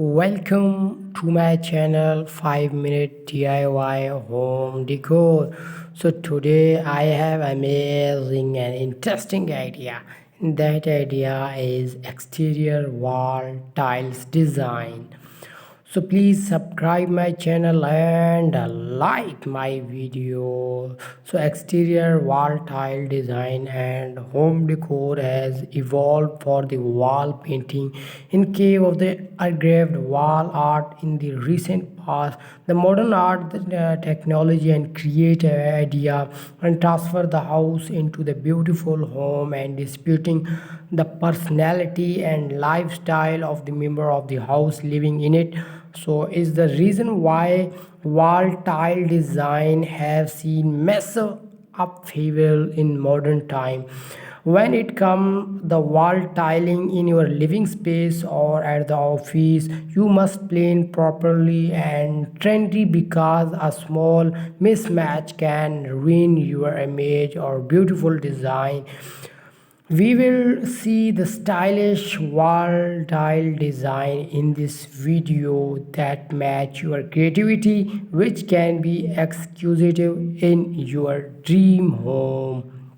Welcome to my channel 5 minute DIY home decor. So today I have amazing and interesting idea. That idea is exterior wall tiles design. So please subscribe my channel and like my video. So exterior wall tile design and home decor has evolved for the wall painting in cave of the engraved wall art in the recent past. The modern art technology and create an idea and transfer the house into the beautiful home and disputing the personality and lifestyle of the member of the house living in it. So is the reason why wall tile design have seen massive upheaval in modern time. When it comes the wall tiling in your living space or at the office, you must plan properly and trendy because a small mismatch can ruin your image or beautiful design. We will see the stylish wall tile design in this video that match your creativity, which can be executed in your dream home.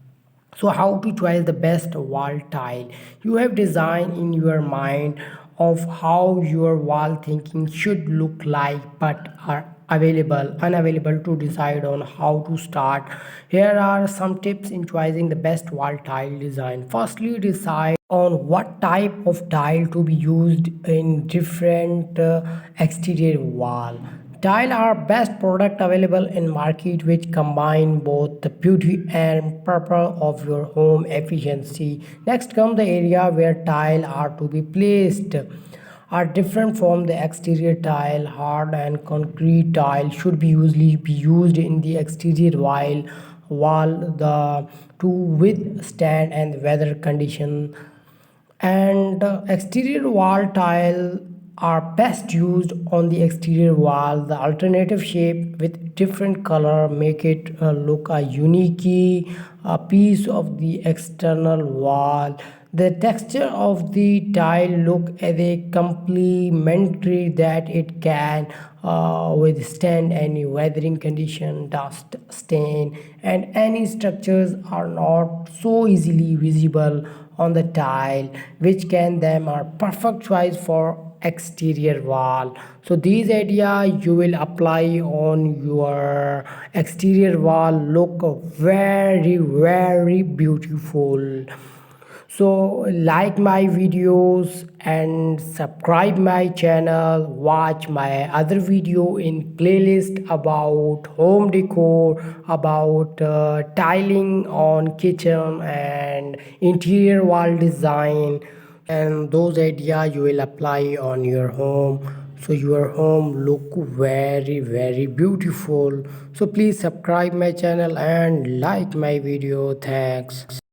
So how to choose the best wall tile? You have design in your mind of how your wall thinking should look like, but are unavailable to decide on how to start. Here are some tips in choosing the best wall tile design. Firstly, decide on what type of tile to be used in different exterior wall. Tile are best product available in market which combine both the beauty and purpose of your home efficiency. Next come the area where tile are to be placed are different from the exterior tile. Hard and concrete tile should be usually be used in the exterior while wall the to withstand and weather condition, and exterior wall tile are best used on the exterior wall. The alternative shape with different color make it look a unique piece of the external wall. The texture of the tile look as a complementary that it can withstand any weathering condition, dust stain, and any structures are not so easily visible on the tile, which can them are perfect choice for exterior wall. So these idea you will apply on your exterior wall look very beautiful. So like my videos and subscribe my channel, watch my other video in playlist about home decor, about tiling on kitchen and interior wall design, and those ideas you will apply on your home so your home look very beautiful. So please subscribe my channel and like my video. Thanks.